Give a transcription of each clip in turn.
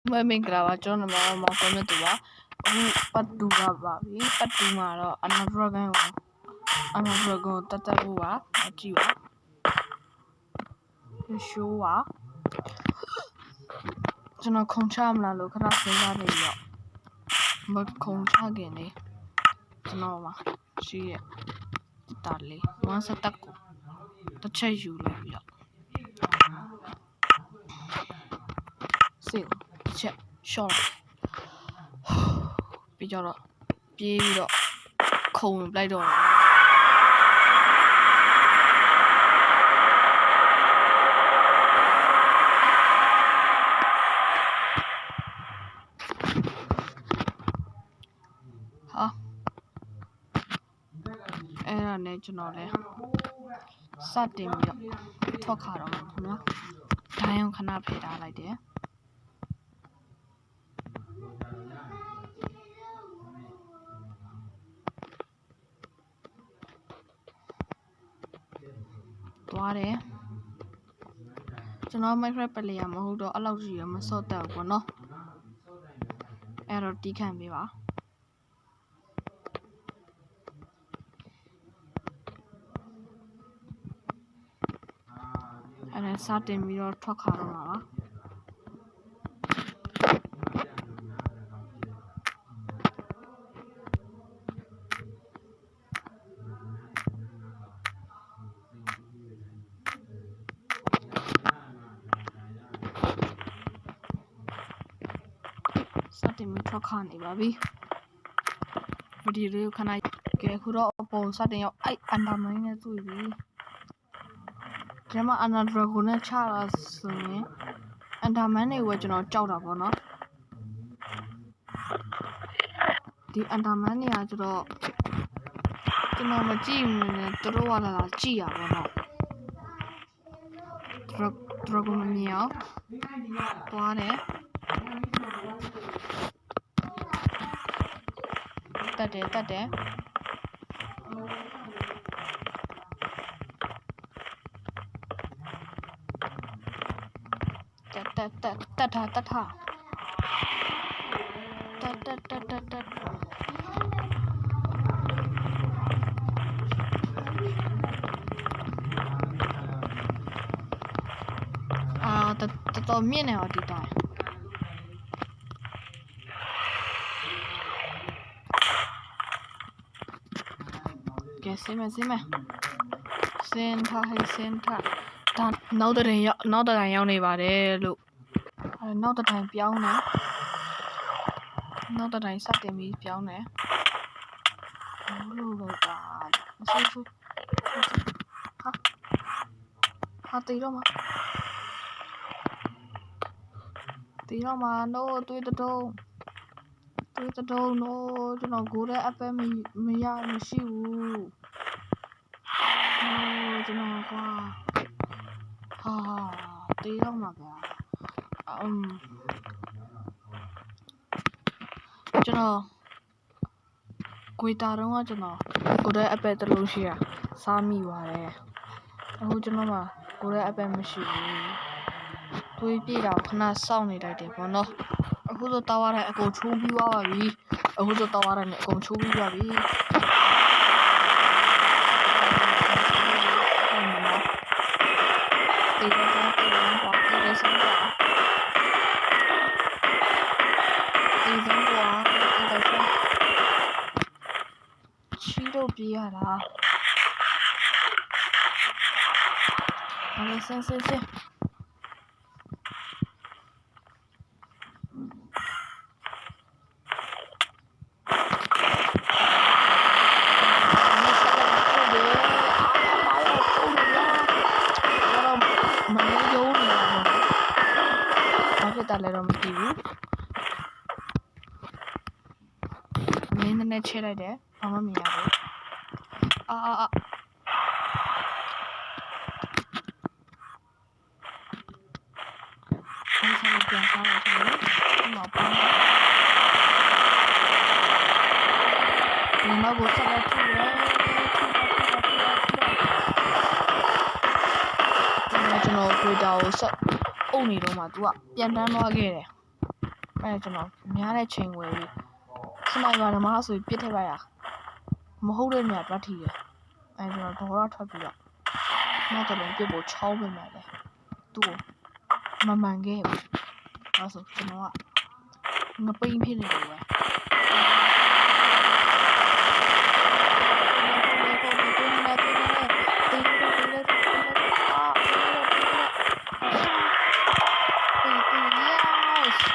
မင်္ဂလာပါကျွန်တော်နာမည်မောင်ကွန်မြတ်သူပါအခုပတ်တူကပါပြီပတ်တူမှာတော့အနာဒရဂန်ကိုတက်ဖို့ပါကြည့်ပါရှိုးပါကျွန်တော်ခုံချမလားလို့ခဏစဉ်းစားနေပြီးတော့မခုံချခင်နေကျွန်တော်မှာရှိရတာလေးဝမ်းစတက်ကိုတစ်ချက်ယူလိုက်ပြီးတော့စေချက်ရှော့ပြီးတော့ပြေးပြီးတော့ခုံလိုက်တော့အဲ့ဒါနဲ့ကျွန်တော်လည်းစတင်ပြီးတော့ထွက်ခါတော့မှာခင်ဗျာဒိုင်းအောင်ခဏဖယ်ထားလိုက်တယ်သွားတယ်ကျွန်တော် Minecraft player မဟုတ်တော့အဲ့လောက်ကြီးရမစော့တတ်ဘူးပေါ့နော်အဲ့တော့တီးခံပေးပါအဲ့ဒါစတင်ပြီးတော့ထွက်ခါတော့မှာပါစတင်ပြီးထွက်ခါနေပါပြီဗီဒီယိုလေးခဏကဲခုတော့အပေါ်စတင်ရောက်အဲ့အန်ဒါမိုင်းနဲ့တွေ့ပြီကျမအန်ဒါဒရာဂွန်နဲ့ချတာဆိုရင်အန်ဒါမန်တွေကိုကျွန်တော်ကြောက်တာပေါ့နော်ဒီအန်ဒါမန်တွေကကျွန်တော်မကြည့်ဘူးနဲ့သူတို့ကလာကြည့်ရပါတော့ဒရာဂွန်မမြင်အောင်သွားတယ်တက်တယ်တက်ထားတော်မြင့်နေတော့ဒီတော့ကဲစင်းမစင်းထားဒါနောက်တရင်ရောက်နေပါတယ်လို့နောက်တတိုင်းပြောင်းတယ်နောက်တတိုင်းစတင်ပြီးပြောင်းတယ်လို့ပဲပါမရှိဘူးဟာတီတော့မှာနိုးတွေးတုံးနိုးကျွန်တော်ကိုလည်းအပဲမရှိဘူးကျွန်တော်ကွာဟာတီတော့မှာဗျာကျွန်တော်ကိုယ်တာတော့ကျွန်တော်ကိုလည်းအပဲတလုံးရှိရစားမိပါတယ်အခုကျွန်တော်မှာကိုလည်းအပဲမရှိဘူးတွေးပြတာခဏစောင့်နေလိုက်တယ်ပေါ့နော်အခုတော့တောင်းရတဲ့အကုန်ချိုးပြီးသွားပါပြီအခုတော့တောင်းရတဲ့အကုန်ချိုးပြီးသွားပြီချီတော့ပြေးရတာဆင်းတာလည်းတော့မသိဘူးမင်းနဲ့ချဲလိုက်တယ်ဘာမှမမြင်ရဘူးအဲ့ဒါပြန်စားလိုက်တယ်နောက်ပိုင်းဒီမှာကိုဆက်လက်ထူရဲကျွန်တော်တွေ့တာကိုဆက်အုပ်နေတော့မှ तू ကပြန်တန်းသွားခဲ့တယ် အဲ့ကျွန်တော်များတဲ့ချိန်ဝယ်ပြီးစနိုက်ပါဓမ္မဆိုပြီးပြစ်ထည့်လိုက်ရမဟုတ်တဲ့နေရာတွတ်ထီတယ်အဲ့ကျွန်တော်ဒေါ်ရထွက်ပြီးတော့နောက်တစ်လုံးပြစ်ဖို့ချောင်းပေးမယ်လေသူ့ကိုမမှန်ခဲ့ဘူးအဲ့ဆိုကျွန်တော်ကငပိန်ဖြစ်နေတယ်ပဲ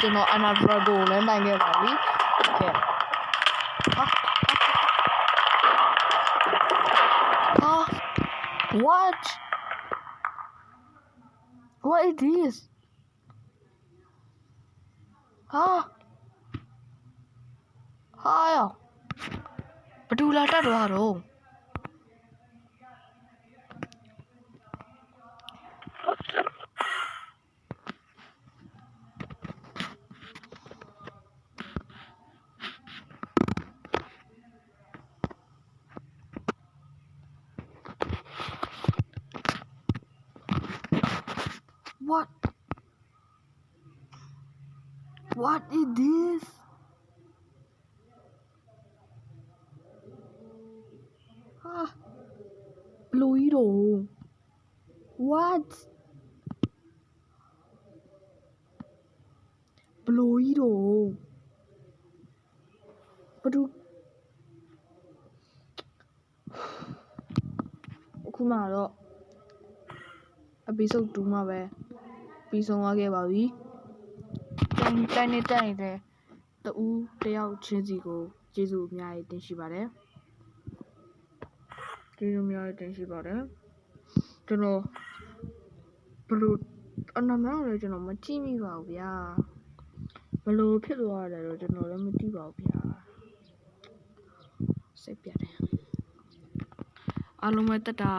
ကျွန်တော်အနာဒရာကိုလည်းနိုင်ခဲ့ပါပြီကဲwhat is this ဟာယောဘဒူလာတက်သွားတော့ What is this? Bluido. What? Bluido. Butခုမှတော့ episode 2မှာပဲပြီးဆုံးသွားခဲ့ပါပြီတိုင်းနေတဲ့တူတယောက်ချင်းစီကိုကျေးဇူးအများကြီးတင်ရှိပါတယ်ကျွန်တော်ဘလို့အနာမလည်းကျွန်တော်မကြည့်မိပါဘူးဗျာဘလို့ဖြစ်သွားတယ်တော့ကျွန်တော်လည်းမသိပါဘူးဗျာစိတ်ပြတ်တယ်အားလုံးပဲတက်တာ